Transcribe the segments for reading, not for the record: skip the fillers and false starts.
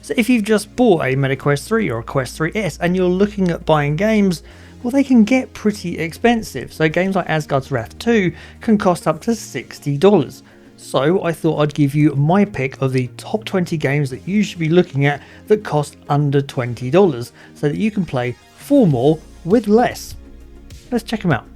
So if you've just bought a Meta Quest 3 or a Quest 3S and you're looking at buying games, well, they can get pretty expensive. So games like Asgard's Wrath 2 can cost up to $60. So I thought I'd give you my pick of the top 20 games that you should be looking at that cost under $20 so that you can play for more with less. Let's check them out.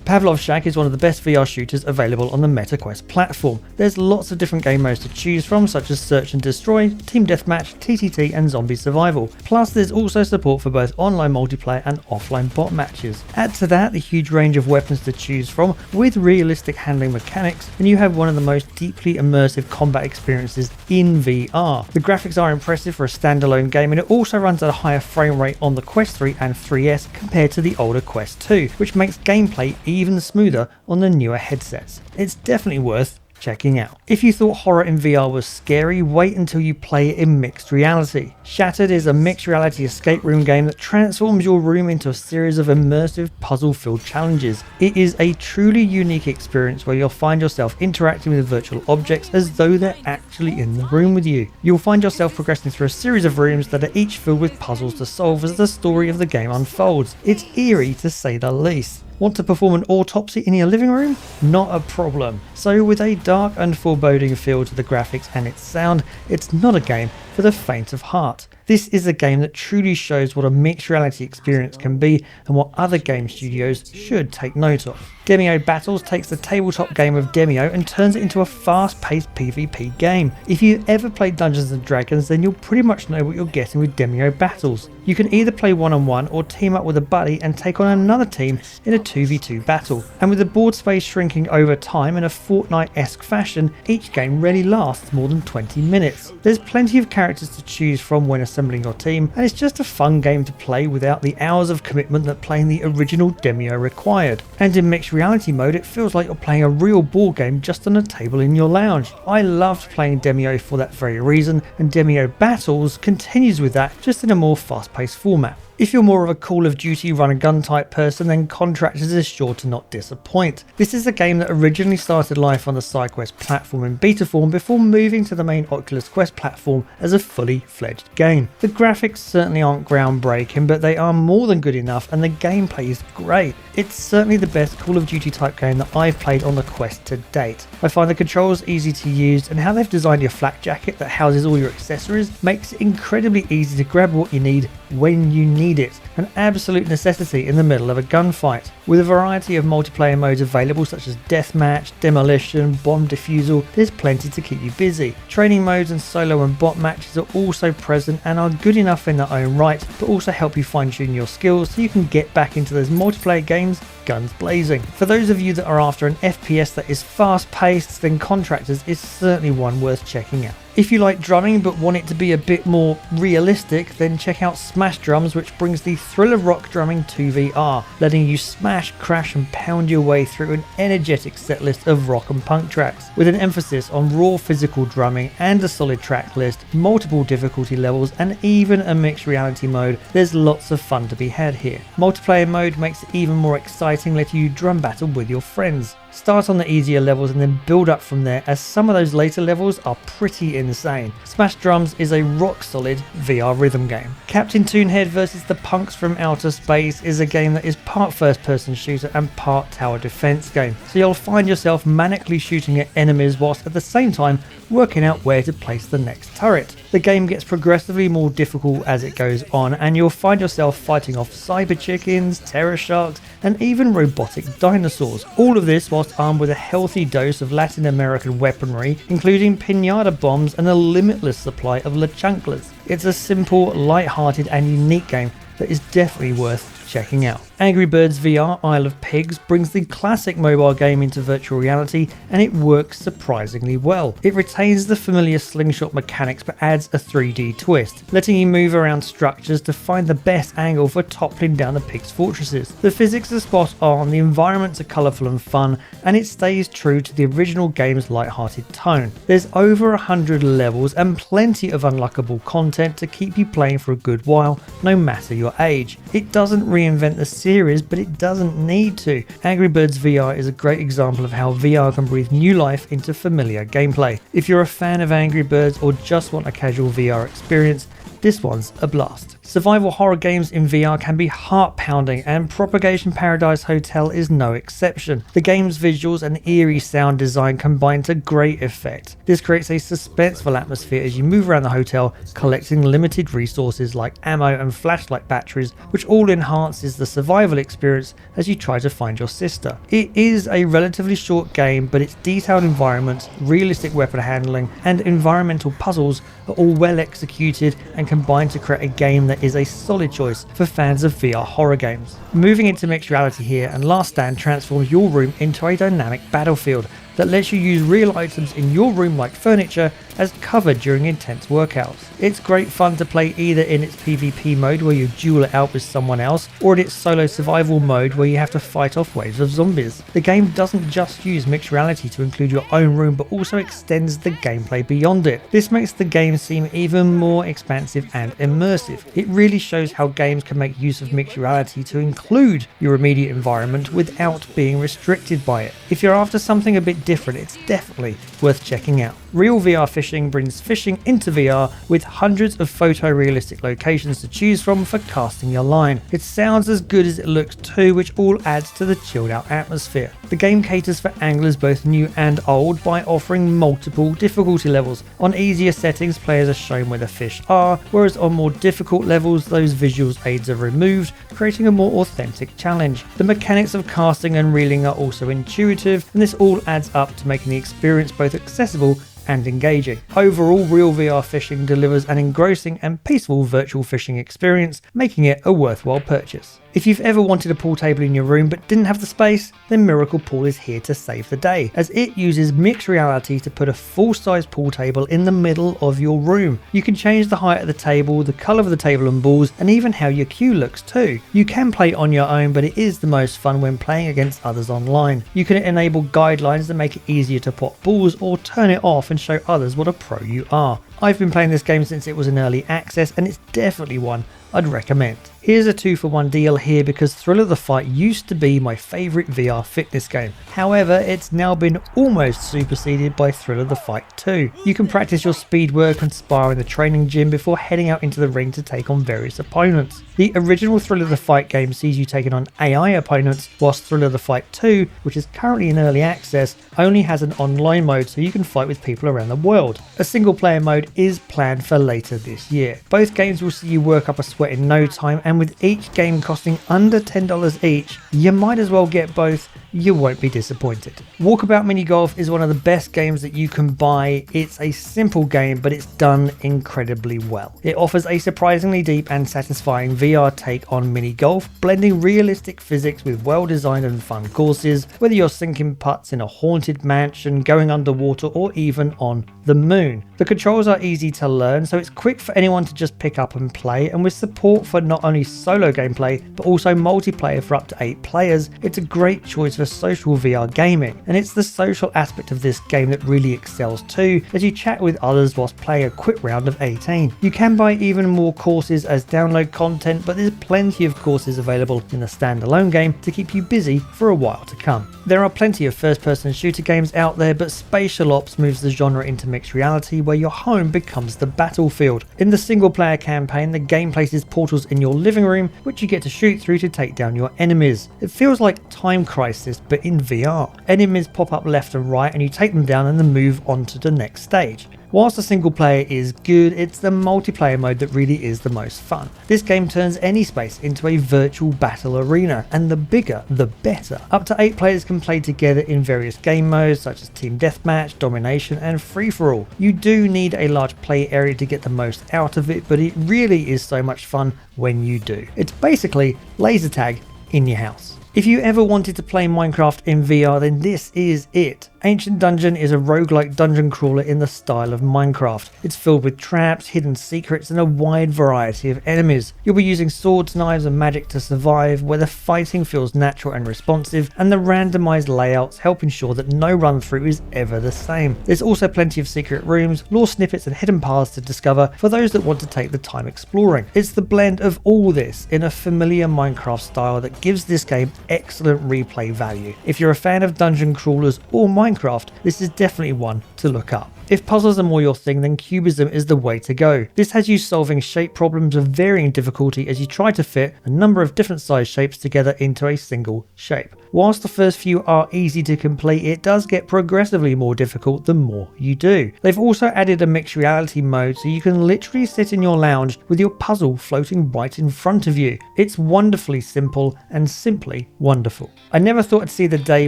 Pavlov Shack is one of the best VR shooters available on the MetaQuest platform. There's lots of different game modes to choose from, such as Search and Destroy, Team Deathmatch, TTT and Zombie Survival. Plus there's also support for both online multiplayer and offline bot matches. Add to that the huge range of weapons to choose from with realistic handling mechanics, and you have one of the most deeply immersive combat experiences in VR. The graphics are impressive for a standalone game, and it also runs at a higher frame rate on the Quest 3 and 3S compared to the older Quest 2, which makes gameplay even smoother on the newer headsets. It's definitely worth checking out. If you thought horror in VR was scary, wait until you play it in mixed reality. Shattered is a mixed reality escape room game that transforms your room into a series of immersive puzzle-filled challenges. It is a truly unique experience where you'll find yourself interacting with virtual objects as though they're actually in the room with you. You'll find yourself progressing through a series of rooms that are each filled with puzzles to solve as the story of the game unfolds. It's eerie to say the least. Want to perform an autopsy in your living room? Not a problem. So with a dark and foreboding feel to the graphics and its sound, it's not a game for the faint of heart. This is a game that truly shows what a mixed reality experience can be and what other game studios should take note of. Demeo Battles takes the tabletop game of Demeo and turns it into a fast-paced PvP game. If you've ever played Dungeons & Dragons, then you'll pretty much know what you're getting with Demeo Battles. You can either play one-on-one or team up with a buddy and take on another team in a 2v2 battle. And with the board space shrinking over time in a Fortnite-esque fashion, each game rarely lasts more than 20 minutes. There's plenty of characters to choose from when assembling your team, and it's just a fun game to play without the hours of commitment that playing the original Demeo required. And in mixed reality mode, it feels like you're playing a real board game just on a table in your lounge. I loved playing Demeo for that very reason, and Demeo Battles continues with that, just in a more fast-paced format. If you're more of a Call of Duty run-and-gun type person, then Contractors is sure to not disappoint. This is a game that originally started life on the SideQuest platform in beta form before moving to the main Oculus Quest platform as a fully fledged game. The graphics certainly aren't groundbreaking, but they are more than good enough, and the gameplay is great. It's certainly the best Call of Duty type game that I've played on the Quest to date. I find the controls easy to use, and how they've designed your flak jacket that houses all your accessories makes it incredibly easy to grab what you need when you need it, an absolute necessity in the middle of a gunfight. With a variety of multiplayer modes available such as deathmatch, demolition, bomb defusal, there's plenty to keep you busy. Training modes and solo and bot matches are also present and are good enough in their own right, but also help you fine tune your skills so you can get back into those multiplayer games guns blazing. For those of you that are after an FPS that is fast paced, then Contractors is certainly one worth checking out. If you like drumming but want it to be a bit more realistic, then check out Smash Drums, which brings the thrill of rock drumming to VR, letting you smash, crash and pound your way through an energetic setlist of rock and punk tracks, with an emphasis on raw physical drumming and a solid track list, multiple difficulty levels and even a mixed reality mode. There's lots of fun to be had here. Multiplayer mode makes it even more exciting, letting you drum battle with your friends. Start on the easier levels and then build up from there, as some of those later levels are pretty insane. Smash Drums is a rock solid VR rhythm game. Captain Toonhead vs the Punks from Outer Space is a game that is part first person shooter and part tower defense game, so you'll find yourself manically shooting at enemies whilst at the same time working out where to place the next turret. The game gets progressively more difficult as it goes on, and you'll find yourself fighting off cyber chickens, terror sharks and even robotic dinosaurs. All of this whilst armed with a healthy dose of Latin American weaponry, including pinata bombs and a limitless supply of La Chanclas. It's a simple, light-hearted and unique game that is definitely worth checking out. Angry Birds VR Isle of Pigs brings the classic mobile game into virtual reality, and it works surprisingly well. It retains the familiar slingshot mechanics but adds a 3D twist, letting you move around structures to find the best angle for toppling down the pigs' fortresses. The physics are spot on, the environments are colourful and fun, and it stays true to the original game's light-hearted tone. There's over 100 levels and plenty of unlockable content to keep you playing for a good while, no matter your age. It doesn't reinvent the series, but it doesn't need to. Angry Birds VR is a great example of how VR can breathe new life into familiar gameplay. If you're a fan of Angry Birds or just want a casual VR experience, this one's a blast. Survival horror games in VR can be heart-pounding, and Propagation Paradise Hotel is no exception. The game's visuals and eerie sound design combine to great effect. This creates a suspenseful atmosphere as you move around the hotel, collecting limited resources like ammo and flashlight batteries, which all enhances the survival experience as you try to find your sister. It is a relatively short game, but its detailed environments, realistic weapon handling, and environmental puzzles are all well executed and combine to create a game that is a solid choice for fans of VR horror games. Moving into mixed reality here, and Last Stand transforms your room into a dynamic battlefield that lets you use real items in your room like furniture as cover during intense workouts. It's great fun to play either in its PvP mode where you duel it out with someone else, or in its solo survival mode where you have to fight off waves of zombies. The game doesn't just use mixed reality to include your own room, but also extends the gameplay beyond it. This makes the game seem even more expansive and immersive. It really shows how games can make use of mixed reality to include your immediate environment without being restricted by it. If you're after something a bit different, it's definitely worth checking out. Real VR Fishing brings fishing into VR with hundreds of photorealistic locations to choose from for casting your line. It sounds as good as it looks too, which all adds to the chilled out atmosphere. The game caters for anglers both new and old by offering multiple difficulty levels. On easier settings, players are shown where the fish are, whereas on more difficult levels, those visuals aids are removed, creating a more authentic challenge. The mechanics of casting and reeling are also intuitive, and this all adds up to making the experience both accessible and engaging. Overall, Real VR Fishing delivers an engrossing and peaceful virtual fishing experience, making it a worthwhile purchase. If you've ever wanted a pool table in your room but didn't have the space, then Miracle Pool is here to save the day, as it uses mixed reality to put a full-size pool table in the middle of your room. You can change the height of the table, the colour of the table and balls, and even how your queue looks too. You can play on your own, but it is the most fun when playing against others online. You can enable guidelines that make it easier to pot balls or turn it off and show others what a pro you are. I've been playing this game since it was in early access, and it's definitely one I'd recommend. Here's a 2-for-1 deal here because Thrill of the Fight used to be my favourite VR fitness game. However, it's now been almost superseded by Thrill of the Fight 2. You can practice your speed work and spar in the training gym before heading out into the ring to take on various opponents. The original Thrill of the Fight game sees you taking on AI opponents, whilst Thrill of the Fight 2, which is currently in early access, only has an online mode so you can fight with people around the world. A single player mode is planned for later this year. Both games will see you work up a sweat in no time, and with each game costing under $10 each, you might as well get both. You won't be disappointed. Walkabout Mini Golf is one of the best games that you can buy. It's a simple game, but it's done incredibly well. It offers a surprisingly deep and satisfying VR take on mini golf, blending realistic physics with well-designed and fun courses, whether you're sinking putts in a haunted mansion, going underwater, or even on the moon. The controls are easy to learn, so it's quick for anyone to just pick up and play, and with support for not only solo gameplay, but also multiplayer for up to 8 players, it's a great choice for social VR gaming. And it's the social aspect of this game that really excels too, as you chat with others whilst playing a quick round of 18. You can buy even more courses as download content, but there's plenty of courses available in the standalone game to keep you busy for a while to come. There are plenty of first-person shooter games out there, but Spatial Ops moves the genre into mixed reality where your home becomes the battlefield. In the single-player campaign, the game places portals in your living room, which you get to shoot through to take down your enemies. It feels like Time Crisis, but in VR. Enemies pop up left and right, and you take them down and then move on to the next stage. Whilst the single player is good, it's the multiplayer mode that really is the most fun. This game turns any space into a virtual battle arena, and the bigger, the better. Up to 8 players can play together in various game modes such as Team Deathmatch, Domination, and Free-for-all. You do need a large play area to get the most out of it, but it really is so much fun when you do. It's basically laser tag in your house. If you ever wanted to play Minecraft in VR, then this is it. Ancient Dungeon is a roguelike dungeon crawler in the style of Minecraft. It's filled with traps, hidden secrets, and a wide variety of enemies. You'll be using swords, knives, and magic to survive, where the fighting feels natural and responsive, and the randomized layouts help ensure that no run through is ever the same. There's also plenty of secret rooms, lore snippets, and hidden paths to discover for those that want to take the time exploring. It's the blend of all this in a familiar Minecraft style that gives this game excellent replay value. If you're a fan of dungeon crawlers or Minecraft, this is definitely one to look up. If puzzles are more your thing, then Cubism is the way to go. This has you solving shape problems of varying difficulty as you try to fit a number of different size shapes together into a single shape. Whilst the first few are easy to complete, it does get progressively more difficult the more you do. They've also added a mixed reality mode so you can literally sit in your lounge with your puzzle floating right in front of you. It's wonderfully simple and simply wonderful. I never thought I'd see the day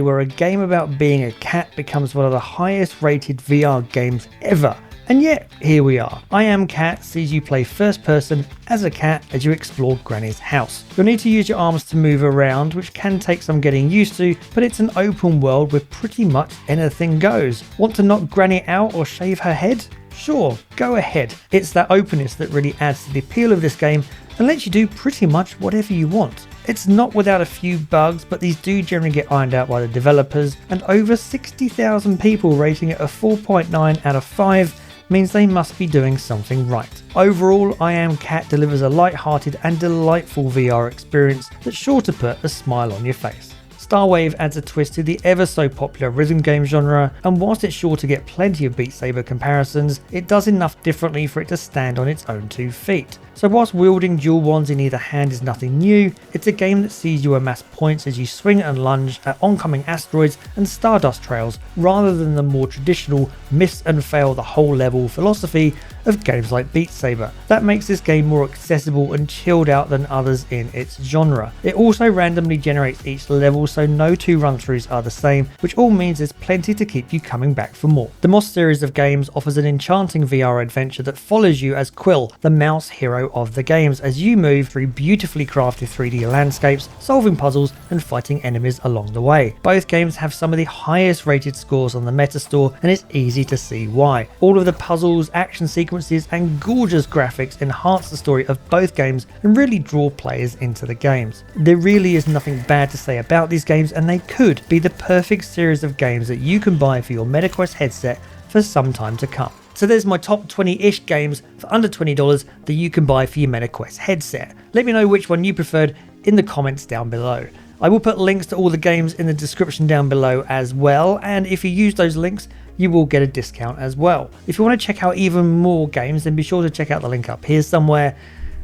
where a game about being a cat becomes one of the highest rated VR games ever. And yet, here we are. I Am Cat sees you play first person as a cat as you explore Granny's house. You'll need to use your arms to move around, which can take some getting used to, but it's an open world where pretty much anything goes. Want to knock Granny out or shave her head? Sure, go ahead. It's that openness that really adds to the appeal of this game and lets you do pretty much whatever you want. It's not without a few bugs, but these do generally get ironed out by the developers, and over 60,000 people rating it a 4.9 out of 5 means they must be doing something right. Overall, I Am Cat delivers a light-hearted and delightful VR experience that's sure to put a smile on your face. Starwave adds a twist to the ever so popular rhythm game genre, and whilst it's sure to get plenty of Beat Saber comparisons, it does enough differently for it to stand on its own 2 feet. So whilst wielding dual wands in either hand is nothing new, it's a game that sees you amass points as you swing and lunge at oncoming asteroids and stardust trails, rather than the more traditional miss and fail the whole level philosophy of games like Beat Saber. That makes this game more accessible and chilled out than others in its genre. It also randomly generates each level, so no 2 run-throughs are the same, which all means there's plenty to keep you coming back for more. The Moss series of games offers an enchanting VR adventure that follows you as Quill, the mouse hero of the games, as you move through beautifully crafted 3D landscapes, solving puzzles and fighting enemies along the way. Both games have some of the highest rated scores on the Metastore, and it's easy to see why. All of the puzzles, action sequences and gorgeous graphics enhance the story of both games and really draw players into the games. There really is nothing bad to say about these games, and they could be the perfect series of games that you can buy for your MetaQuest headset for some time to come. So there's my top 20-ish games for under $20 that you can buy for your MetaQuest headset. Let me know which one you preferred in the comments down below. I will put links to all the games in the description down below as well, and if you use those links, you will get a discount as well. If you want to check out even more games, then be sure to check out the link up here somewhere.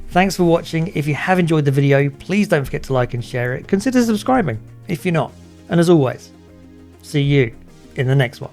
Thanks for watching. If you have enjoyed the video, please don't forget to like and share it. Consider subscribing if you're not. And as always, see you in the next one.